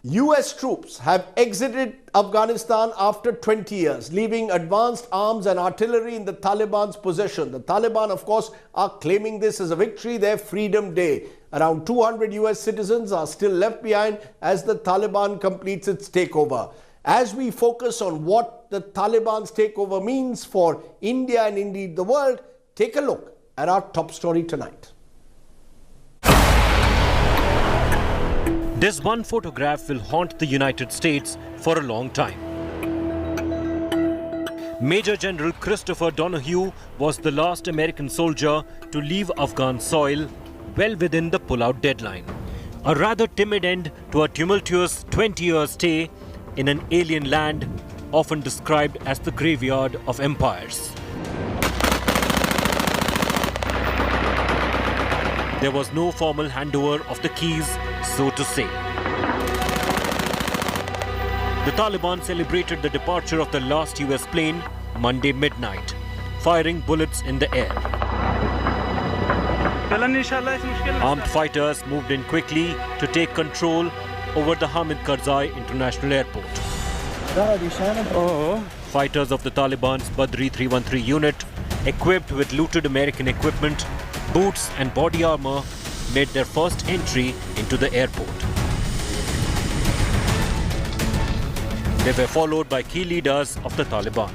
US troops have exited Afghanistan after 20 years, leaving advanced arms and artillery in the Taliban's possession. The Taliban, of course, are claiming this as a victory, their Freedom Day. Around 200 US citizens are still left behind as the Taliban completes its takeover. As we focus on what the Taliban's takeover means for India and indeed the world, take a look at our top story tonight. This one photograph will haunt the United States for a long time. Major General Christopher Donahue was the last American soldier to leave Afghan soil well within the pullout deadline. A rather timid end to a tumultuous 20-year stay in an alien land, often described as the graveyard of empires. There was no formal handover of the keys, so to say. The Taliban celebrated the departure of the last US plane Monday midnight, firing bullets in the air. Armed fighters moved in quickly to take control over the Hamid Karzai International Airport. Fighters of the Taliban's Badri 313 unit, equipped with looted American equipment, boots and body armor, made their first entry into the airport. They were followed by key leaders of the Taliban.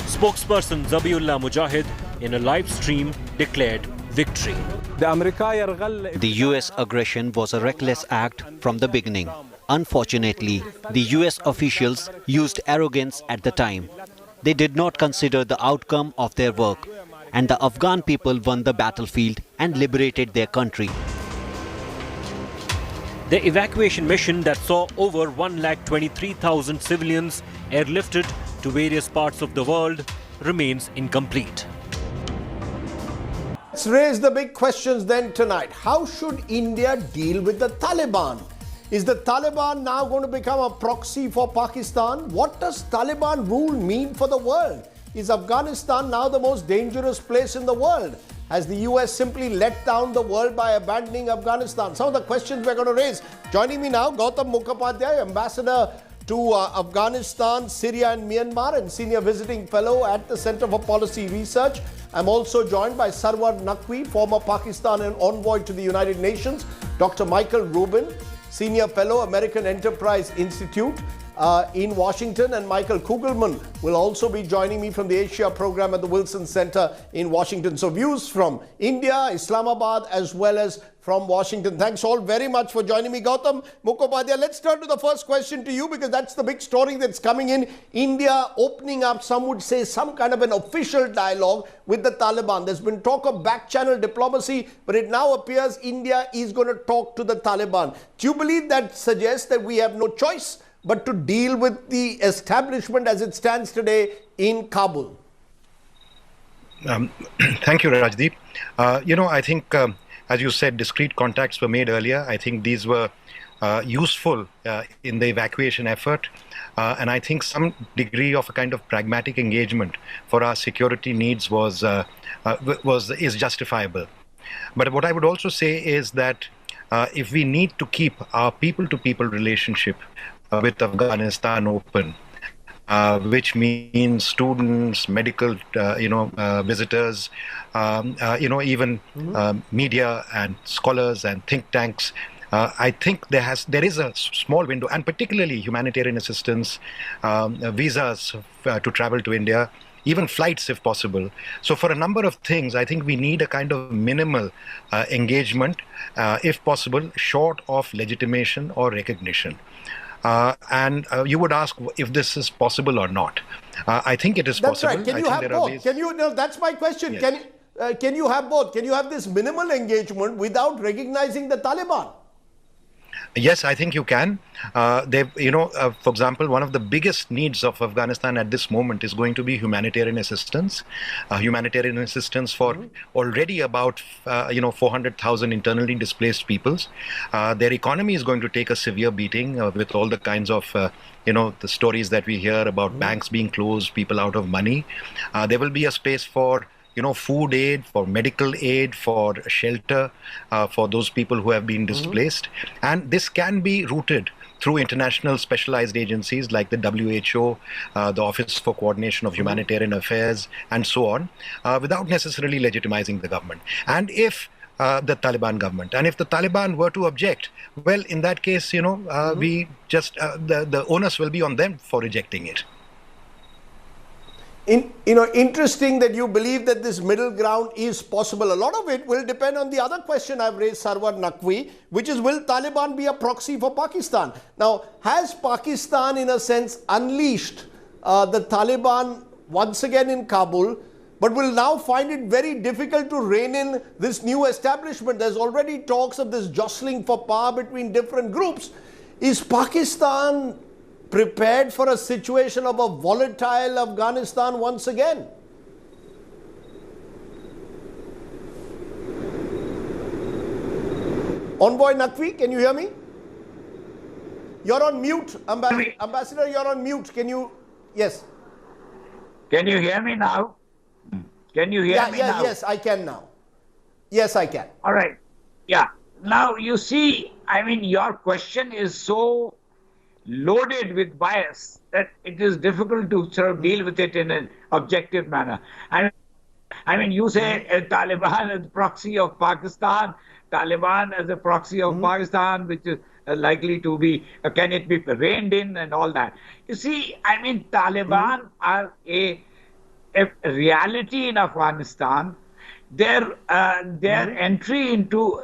Spokesperson Zabiullah Mujahid, in a live stream, declared victory. The US aggression was a reckless act from the beginning. Unfortunately, the US officials used arrogance at the time. They did not consider the outcome of their work, and the Afghan people won the battlefield and liberated their country. The evacuation mission that saw over 123,000 civilians airlifted to various parts of the world remains incomplete. Let's raise the big questions then tonight. How should India deal with the Taliban? Is the Taliban now going to become a proxy for Pakistan? What does Taliban rule mean for the world? Is Afghanistan now the most dangerous place in the world? Has the US simply let down the world by abandoning Afghanistan? Some of the questions we're going to raise. Joining me now, Gautam Mukhopadhyay, Ambassador to Afghanistan, Syria and Myanmar and Senior Visiting Fellow at the Center for Policy Research. I'm also joined by Sarwar Naqvi, former Pakistan and envoy to the United Nations, Dr. Michael Rubin, Senior Fellow, American Enterprise Institute in Washington, and Michael Kugelman will also be joining me from the Asia program at the Wilson Center in Washington. So views from India, Islamabad, as well as from Washington. Thanks all very much for joining me. Gautam Mukhopadhyay, let's turn to the first question to you because that's the big story that's coming in. India opening up, some would say, some kind of an official dialogue with the Taliban. There's been talk of back-channel diplomacy, but it now appears India is going to talk to the Taliban. Do you believe that suggests that we have no choice but to deal with the establishment as it stands today in Kabul? Thank you, Rajdeep. I think, as you said, discrete contacts were made earlier. I think these were useful in the evacuation effort. And I think some degree of a kind of pragmatic engagement for our security needs is justifiable. But what I would also say is that if we need to keep our people-to-people relationship with Afghanistan open, which means students, medical, visitors, even media and scholars and think tanks. I think there is a small window, and particularly humanitarian assistance, visas to travel to India, even flights if possible. So for a number of things, I think we need a kind of minimal engagement, if possible, short of legitimation or recognition. And you would ask if this is possible or not. I think it is possible. That's right. Can you have both? That's my question. Yes. Can you have both? Can you have this minimal engagement without recognizing the Taliban? Yes, I think you can. For example, one of the biggest needs of Afghanistan at this moment is going to be humanitarian assistance. Humanitarian assistance for already about 400,000 internally displaced peoples. Their economy is going to take a severe beating with all the kinds of the stories that we hear about banks being closed, people out of money. There will be a space for food aid, for medical aid, for shelter, for those people who have been displaced. And this can be routed through international specialized agencies like the WHO, the Office for Coordination of Humanitarian Affairs, and so on, without necessarily legitimizing the government. And if the Taliban government, and if the Taliban were to object, well, in that case, we just the onus will be on them for rejecting it. Interesting that you believe that this middle ground is possible. A lot of it will depend on the other question I've raised, Sarwar Naqvi, which is, will Taliban be a proxy for Pakistan? Now, has Pakistan, in a sense, unleashed the Taliban once again in Kabul, but will now find it very difficult to rein in this new establishment? There's already talks of this jostling for power between different groups. Is Pakistan prepared for a situation of a volatile Afghanistan once again? Envoy Naqvi, can you hear me? You're on mute, Ambassador, you're on mute. Can you? Yes. Can you hear me now? Can you hear me now? Yes, I can now. Yes, I can. All right. Yeah. Now, you see, your question is so loaded with bias that it is difficult to sort of deal with it in an objective manner. You say Taliban as a proxy of Pakistan, Taliban as a proxy of Pakistan, which is likely to be, can it be reined in and all that. You see, Taliban are a reality in Afghanistan. Their entry into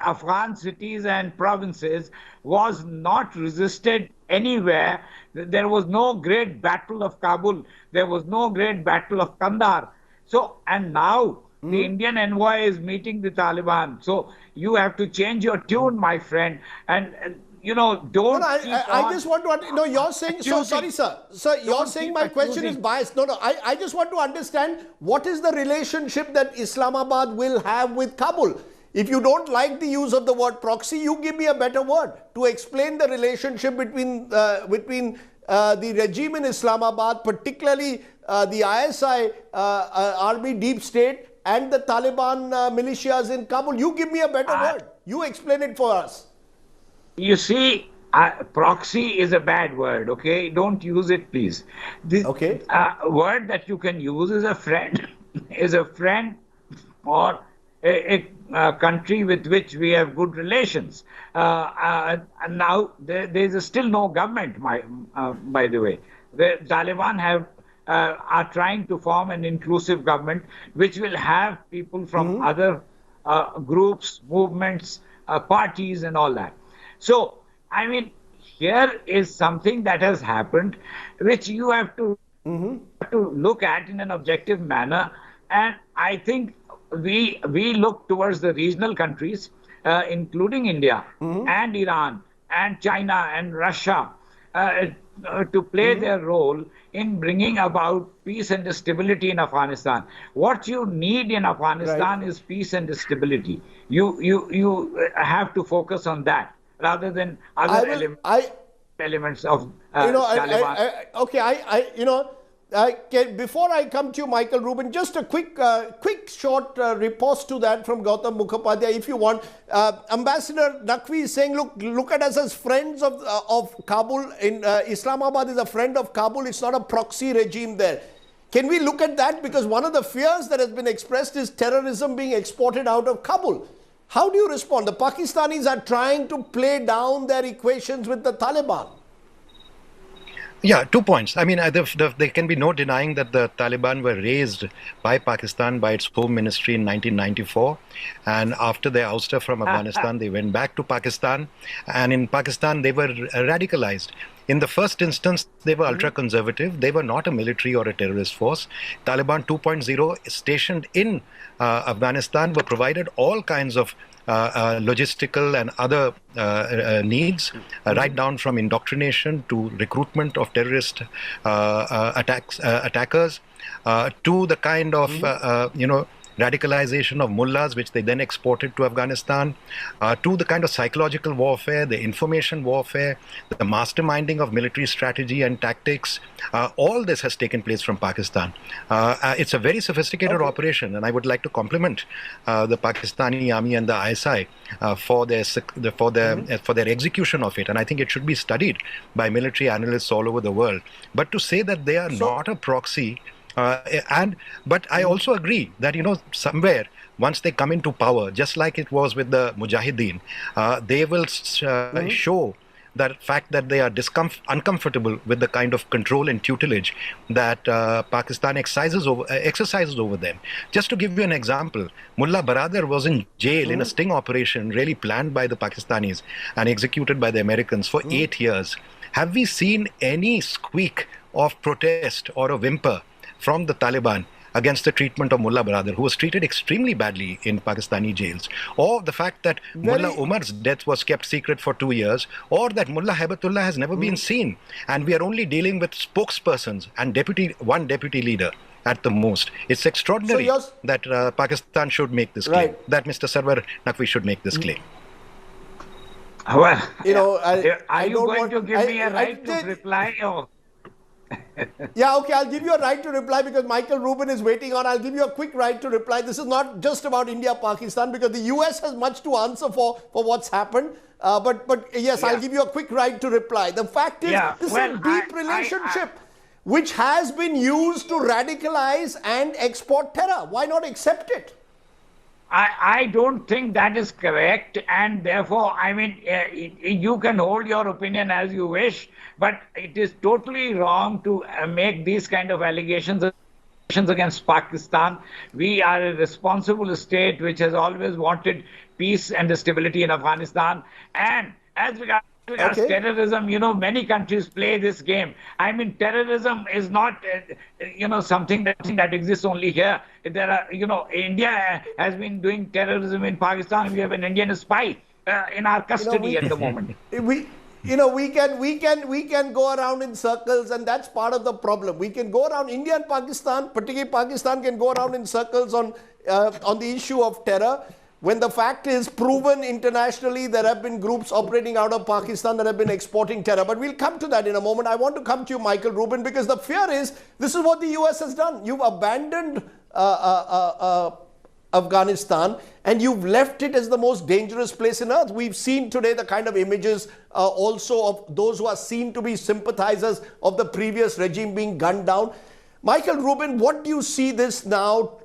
Afghan cities and provinces was not resisted anywhere. There was no great battle of Kabul. There was no great battle of Kandahar. So, and now the Indian envoy is meeting the Taliban. So you have to change your tune, my friend. And don't. No, I just want to. No, you're saying. So sorry, sir. Sir, you're saying my question is biased. No. I just want to understand what is the relationship that Islamabad will have with Kabul. If you don't like the use of the word proxy, you give me a better word to explain the relationship between the regime in Islamabad, particularly the ISI army deep state, and the Taliban militias in Kabul. You give me a better word. You explain it for us. You see, proxy is a bad word, okay? Don't use it, please. The word that you can use is a friend, or a country with which we have good relations. And now there is still no government, by the way. The Taliban are trying to form an inclusive government which will have people from other groups, movements, parties and all that. So, here is something that has happened which you have to look at in an objective manner. And I think we look towards the regional countries, including India and Iran and China and Russia, to play their role in bringing about peace and stability in Afghanistan. What you need in Afghanistan is peace and stability. You have to focus on that rather than other elements of Taliban. Before I come to you, Michael Rubin, just a quick short riposte to that from Gautam Mukhopadhyay, if you want. Ambassador Naqvi is saying, look at us as friends of Kabul. Islamabad is a friend of Kabul. It's not a proxy regime there. Can we look at that? Because one of the fears that has been expressed is terrorism being exported out of Kabul. How do you respond? The Pakistanis are trying to play down their equations with the Taliban. Yeah, 2 points. There can be no denying that the Taliban were raised by Pakistan, by its home ministry in 1994. And after their ouster from Afghanistan, they went back to Pakistan. And in Pakistan, they were radicalized. In the first instance, they were ultra-conservative. They were not a military or a terrorist force. Taliban 2.0 stationed in Afghanistan were provided all kinds of logistical and other needs, right down from indoctrination to recruitment of terrorist attackers, to the kind of radicalization of mullahs, which they then exported to Afghanistan, to the kind of psychological warfare, the information warfare, the masterminding of military strategy and tactics. All this has taken place from Pakistan. It's a very sophisticated operation, and I would like to compliment the Pakistani army and the ISI for their execution of it. And I think it should be studied by military analysts all over the world. But to say that they are not a proxy, but I also agree that, somewhere once they come into power, just like it was with the Mujahideen, they will show that fact that they are uncomfortable with the kind of control and tutelage that Pakistan exercises over them. Just to give you an example, Mullah Baradar was in jail in a sting operation really planned by the Pakistanis and executed by the Americans for 8 years. Have we seen any squeak of protest or a whimper from the Taliban against the treatment of Mullah Baradar, who was treated extremely badly in Pakistani jails, or the fact that Mullah Umar's death was kept secret for 2 years, or that Mullah Haibatullah has never been seen, and we are only dealing with spokespersons and one deputy leader at the most. It's extraordinary that Pakistan should make this claim, that Mr. Sarwar Naqvi should make this claim. Well, are you going to give me a right to reply? Or? Yeah, okay, I'll give you a right to reply because Michael Rubin is waiting on. I'll give you a quick right to reply. This is not just about India-Pakistan because the US has much to answer for what's happened. But yes, I'll give you a quick right to reply. The fact is, this is a deep relationship which has been used to radicalize and export terror. Why not accept it? I don't think that is correct, and therefore, I mean, you can hold your opinion as you wish, but it is totally wrong to make these kind of allegations against Pakistan. We are a responsible state which has always wanted peace and stability in Afghanistan, and as regards terrorism, many countries play this game. I mean, terrorism is not, something that exists only here. There are, India has been doing terrorism in Pakistan. We have an Indian spy in our custody at the moment. We can go around in circles, and that's part of the problem. We can go around, India and Pakistan, particularly Pakistan, can go around in circles on the issue of terror. When the fact is proven internationally, there have been groups operating out of Pakistan that have been exporting terror. But we'll come to that in a moment. I want to come to you, Michael Rubin, because the fear is this is what the US has done. You've abandoned Afghanistan and you've left it as the most dangerous place on earth. We've seen today the kind of images also of those who are seen to be sympathizers of the previous regime being gunned down. Michael Rubin, what do you see this now?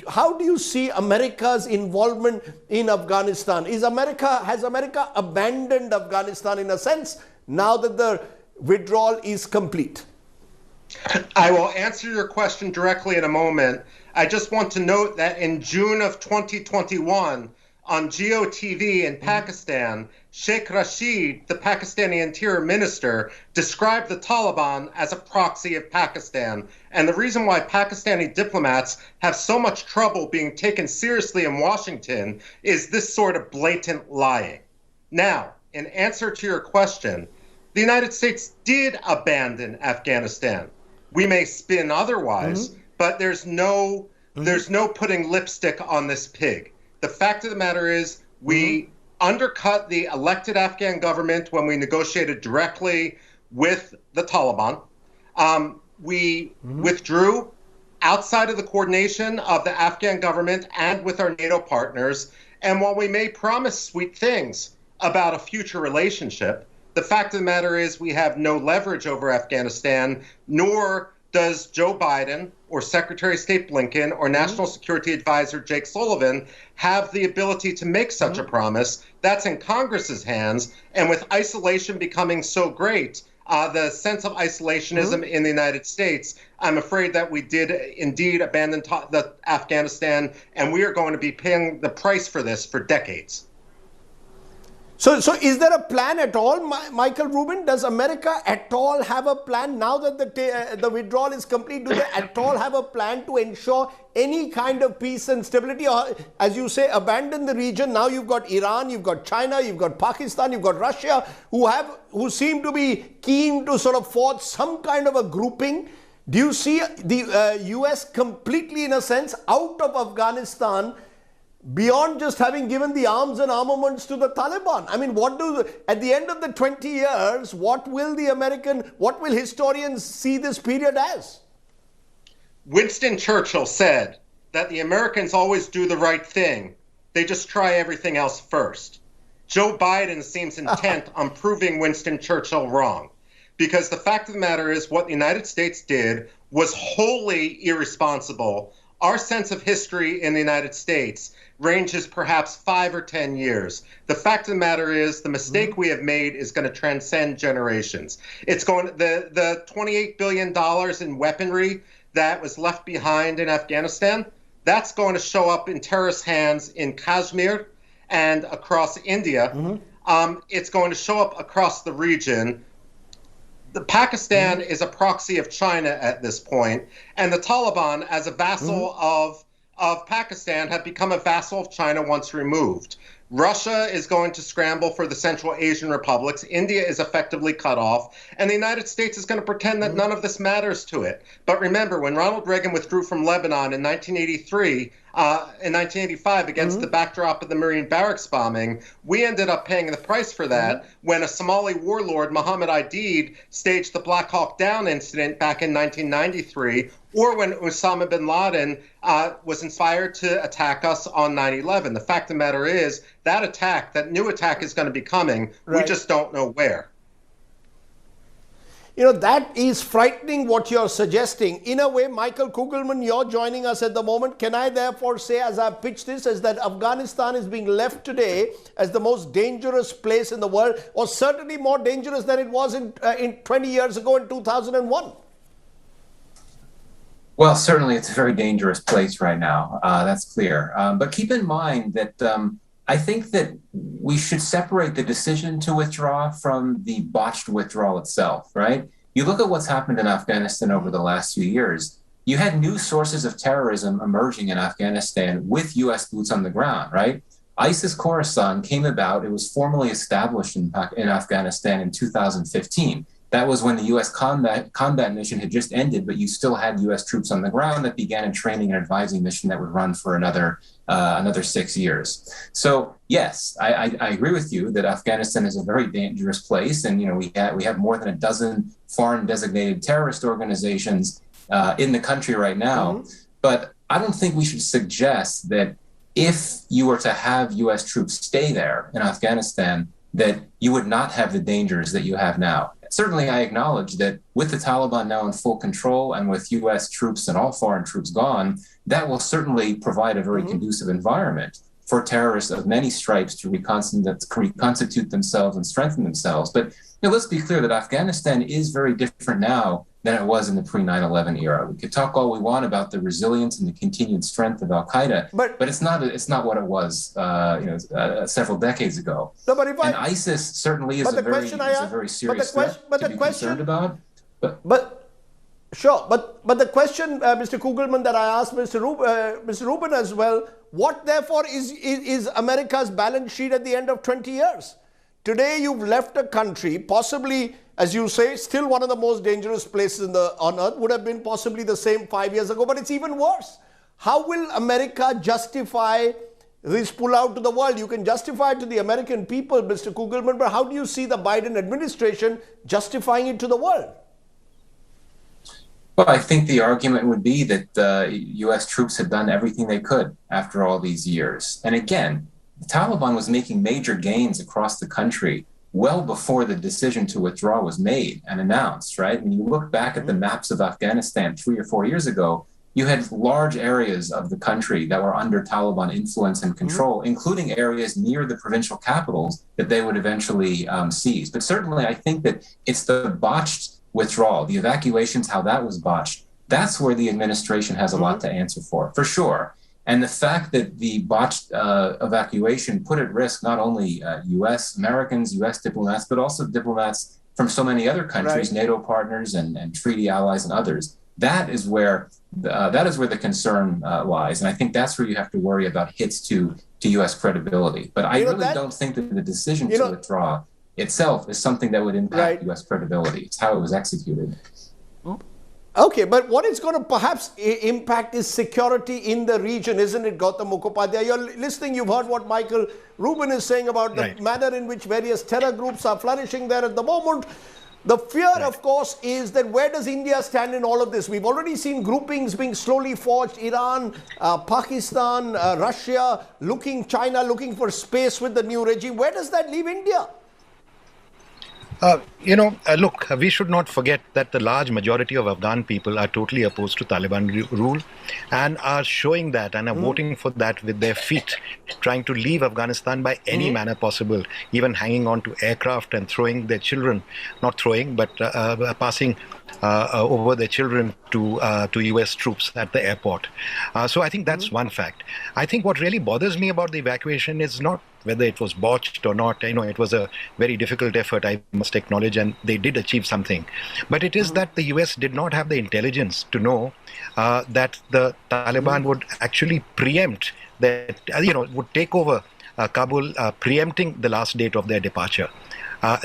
How do you see America's involvement in Afghanistan? Has America abandoned Afghanistan in a sense now that the withdrawal is complete? I will answer your question directly in a moment. I just want to note that in June of 2021, on GeoTV in Pakistan, Sheikh Rashid, the Pakistani Interior Minister, described the Taliban as a proxy of Pakistan. And the reason why Pakistani diplomats have so much trouble being taken seriously in Washington is this sort of blatant lying. Now, in answer to your question, the United States did abandon Afghanistan. We may spin otherwise, but there's no putting lipstick on this pig. The fact of the matter is we undercut the elected Afghan government when we negotiated directly with the Taliban. We withdrew outside of the coordination of the Afghan government and with our NATO partners. And while we may promise sweet things about a future relationship, the fact of the matter is we have no leverage over Afghanistan, nor does Joe Biden or Secretary of State Blinken or National Security Advisor Jake Sullivan have the ability to make such a promise. That's in Congress's hands. And with isolation becoming so great, the sense of isolationism in the United States, I'm afraid that we did indeed abandon the Afghanistan, and we are going to be paying the price for this for decades. So is there a plan at all, Michael Rubin? Does America at all have a plan now that the withdrawal is complete? Do they at all have a plan to ensure any kind of peace and stability? Or, as you say, abandon the region. Now you've got Iran, you've got China, you've got Pakistan, you've got Russia, who seem to be keen to sort of forge some kind of a grouping Do you see the US completely, in a sense, out of Afghanistan, beyond just having given the arms and armaments to the Taliban? I mean, at the end of the 20 years, what will historians see this period as? Winston Churchill said that the Americans always do the right thing. They just try everything else first. Joe Biden seems intent on proving Winston Churchill wrong. Because the fact of the matter is what the United States did was wholly irresponsible. Our sense of history in the United States ranges perhaps 5 or 10 years. The fact of the matter is the mistake we have made is going to transcend generations. It's going the $28 billion in weaponry that was left behind in Afghanistan, that's going to show up in terrorist hands in Kashmir and across India. It's going to show up across the region. Pakistan is a proxy of China at this point, and the Taliban, as a vassal of Pakistan, have become a vassal of China once removed. Russia is going to scramble for the Central Asian republics. India is effectively cut off. And the United States is going to pretend that none of this matters to it. But remember, when Ronald Reagan withdrew from Lebanon in 1985 against the backdrop of the Marine barracks bombing, we ended up paying the price for that when a Somali warlord, Mohammed Aidid, staged the Black Hawk Down incident back in 1993, or when Osama bin Laden was inspired to attack us on 9/11. The fact of the matter is that new attack is going to be coming. Right. We just don't know where. You know, that is frightening what you're suggesting. In a way, Michael Kugelman, you're joining us at the moment. Can I therefore say, as I pitch this, is that Afghanistan is being left today as the most dangerous place in the world, or certainly more dangerous than it was in 20 years ago in 2001? Well, certainly it's a very dangerous place right now. That's clear. But keep in mind that I think that we should separate the decision to withdraw from the botched withdrawal itself, right? You look at what's happened in Afghanistan over the last few years. You had new sources of terrorism emerging in Afghanistan with U.S. boots on the ground, right? ISIS Khorasan came about. It was formally established in Afghanistan in 2015. That was when the U.S. combat mission had just ended, but you still had U.S. troops on the ground that began a training and advising mission that would run for another 6 years. So yes, I agree with you that Afghanistan is a very dangerous place, and we have more than a dozen foreign designated terrorist organizations in the country right now. But I don't think we should suggest that if you were to have U.S. troops stay there in Afghanistan, that you would not have the dangers that you have now. Certainly, I acknowledge that with the Taliban now in full control and with U.S. troops and all foreign troops gone, that will certainly provide a very conducive environment for terrorists of many stripes to reconstitute themselves and strengthen themselves. But let's be clear that Afghanistan is very different now than it was in the pre-9/11 era. We could talk all we want about the resilience and the continued strength of Al-Qaeda, but it's not what it was several decades ago. No, but and ISIS certainly is a very serious threat to be concerned about. But the question, Mr. Kugelman, that I asked Mr. Rubin as well, what therefore is America's balance sheet at the end of 20 years? Today you've left a country, possibly, as you say, still one of the most dangerous places on earth, would have been possibly the same 5 years ago, but it's even worse. How will America justify this pullout to the world? You can justify it to the American people, Mr. Kugelman, but how do you see the Biden administration justifying it to the world? Well, I think the argument would be that U.S. troops had done everything they could after all these years. And again, the Taliban was making major gains across the country well before the decision to withdraw was made and announced, right? When you look back at the maps of Afghanistan 3 or 4 years ago, you had large areas of the country that were under Taliban influence and control, including areas near the provincial capitals that they would eventually seize. But certainly, I think that it's the botched withdrawal, the evacuations, how that was botched. That's where the administration has a lot to answer for sure. And the fact that the botched evacuation put at risk not only U.S. Americans, U.S. diplomats, but also diplomats from so many other countries, right, NATO partners and treaty allies and others. That is where the concern lies. And I think that's where you have to worry about hits to U.S. credibility. But I really don't think that the decision to withdraw itself is something that would impact U.S. credibility. It's how it was executed. Okay, but what it's going to perhaps impact is security in the region, isn't it, Gautam Mukhopadhyay? You're listening, you've heard what Michael Rubin is saying about the manner in which various terror groups are flourishing there at the moment. The fear, of course, is that where does India stand in all of this? We've already seen groupings being slowly forged, Iran, Pakistan, Russia, China looking for space with the new regime. Where does that leave India? Look, we should not forget that the large majority of Afghan people are totally opposed to Taliban rule and are showing that and are voting for that with their feet, trying to leave Afghanistan by any manner possible, even hanging on to aircraft and throwing their children, not throwing, but passing over their children to US troops at the airport. So I think that's one fact. I think what really bothers me about the evacuation is not whether it was botched or not. It was a very difficult effort, I must acknowledge, and they did achieve something. But it is that the US did not have the intelligence to know that the Taliban would actually preempt, that, would take over Kabul, preempting the last date of their departure.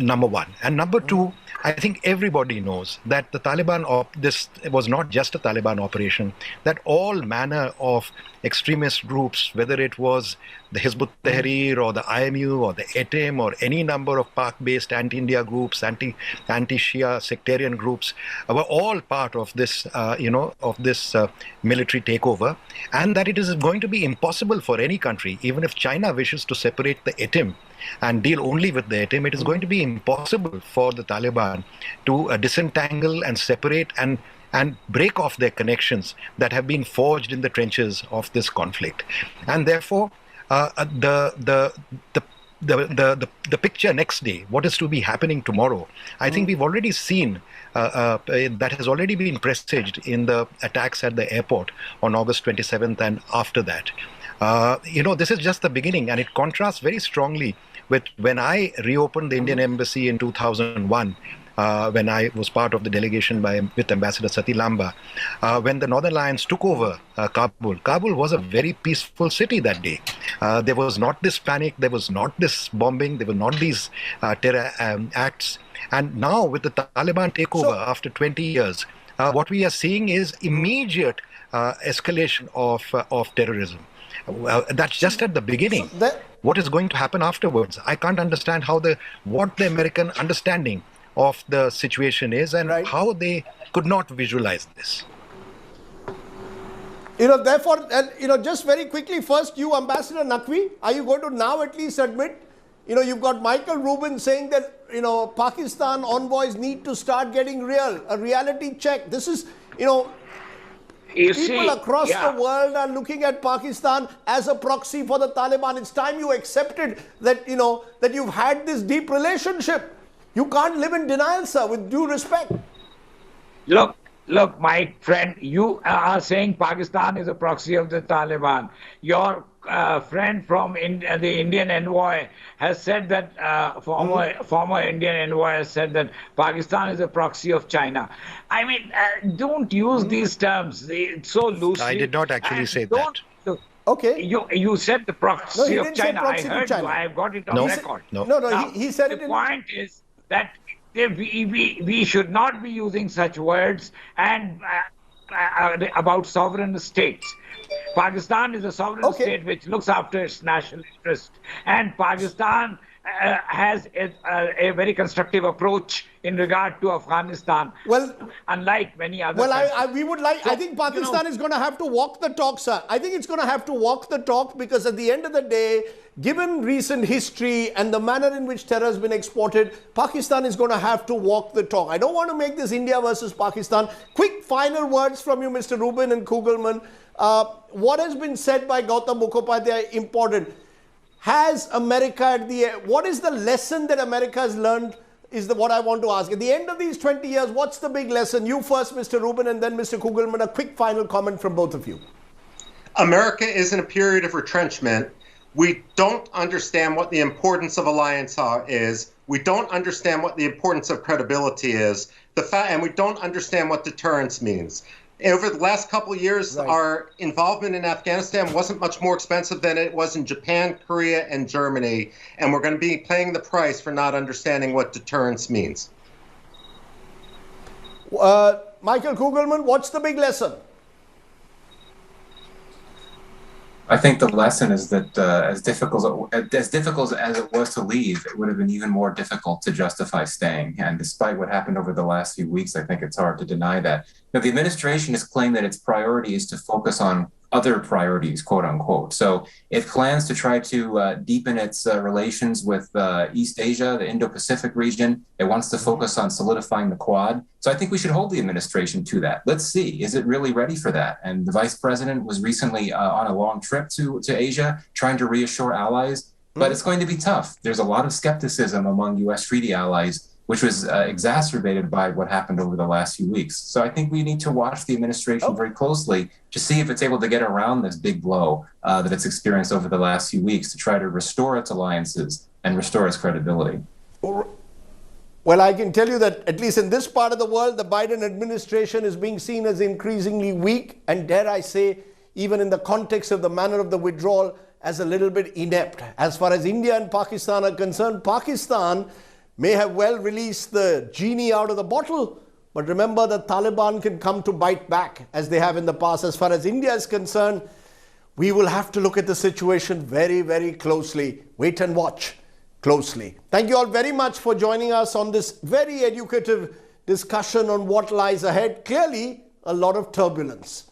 Number one. And number two, I think everybody knows that the Taliban, this was not just a Taliban operation, that all manner of extremist groups, whether it was the Hizb ut-Tahrir or the IMU or the ETIM or any number of Pak-based anti-India groups, anti-Shia sectarian groups, were all part of this, military takeover, and that it is going to be impossible for any country, even if China wishes to separate the ETIM and deal only with the ETIM, it is going to be impossible for the Taliban to disentangle and separate and break off their connections that have been forged in the trenches of this conflict. And therefore, the picture next day, what is to be happening tomorrow, I think we've already seen that has already been presaged in the attacks at the airport on August 27th and after that. This is just the beginning, and it contrasts very strongly with when I reopened the Indian Embassy in 2001, when I was part of the delegation with Ambassador Sati Lamba, when the Northern Alliance took over Kabul. Kabul was a very peaceful city that day. There was not this panic, there was not this bombing, there were not these terror acts. And now with the Taliban takeover after 20 years, what we are seeing is immediate escalation of terrorism. That's just at the beginning. What is going to happen afterwards? I can't understand what the American understanding of the situation is and how they could not visualize this. Therefore, just very quickly, first you, Ambassador Naqvi, are you going to now at least admit, you've got Michael Rubin saying that, Pakistan envoys need to start getting a reality check. This is, people across the world are looking at Pakistan as a proxy for the Taliban. It's time you accepted that, that you've had this deep relationship. You can't live in denial, sir, with due respect. Look, my friend, you are saying Pakistan is a proxy of the Taliban. Your friend from the Indian envoy has said that, former Indian envoy has said that Pakistan is a proxy of China. I mean, don't use these terms so loosely. I did not actually say that. Okay. You said the proxy of China. I heard you. I have got it on record. No, he said it. The point is that we should not be using such words and about sovereign states. Pakistan is a sovereign state which looks after its national interest, and Pakistan has a very constructive approach in regard to Afghanistan. Well, unlike many other countries. I think Pakistan is going to have to walk the talk, sir. I think it's going to have to walk the talk, because at the end of the day, given recent history and the manner in which terror has been exported, Pakistan is going to have to walk the talk. I don't want to make this India versus Pakistan. Quick final words from you, Mr. Rubin and Kugelman. What has been said by Gautam Mukhopadhyay important? Has America what is the lesson that America has learned is what I want to ask. At the end of these 20 years, what's the big lesson? You first, Mr. Rubin, and then Mr. Kugelman. A quick final comment from both of you. America is in a period of retrenchment. We don't understand what the importance of alliance is. We don't understand what the importance of credibility is. And we don't understand what deterrence means. Over the last couple of years, our involvement in Afghanistan wasn't much more expensive than it was in Japan, Korea, and Germany. And we're going to be paying the price for not understanding what deterrence means. Michael Kugelman, what's the big lesson? I think the lesson is that as difficult as it was to leave, it would have been even more difficult to justify staying. And despite what happened over the last few weeks, I think it's hard to deny that. Now, the administration has claimed that its priority is to focus on other priorities, quote unquote. So it plans to try to deepen its relations with East Asia, the Indo-Pacific region. It wants to focus on solidifying the Quad. So I think we should hold the administration to that. Let's see, is it really ready for that? And the vice president was recently on a long trip to Asia, trying to reassure allies, but it's going to be tough. There's a lot of skepticism among U.S. treaty allies, which was exacerbated by what happened over the last few weeks. So I think we need to watch the administration very closely to see if it's able to get around this big blow that it's experienced over the last few weeks to try to restore its alliances and restore its credibility. Well, I can tell you that at least in this part of the world, the Biden administration is being seen as increasingly weak and, dare I say, even in the context of the manner of the withdrawal, as a little bit inept. As far as India and Pakistan are concerned, Pakistan may have well released the genie out of the bottle, but remember the Taliban can come to bite back as they have in the past. As far as India is concerned, we will have to look at the situation very, very closely. Wait and watch closely. Thank you all very much for joining us on this very educative discussion on what lies ahead. Clearly, a lot of turbulence.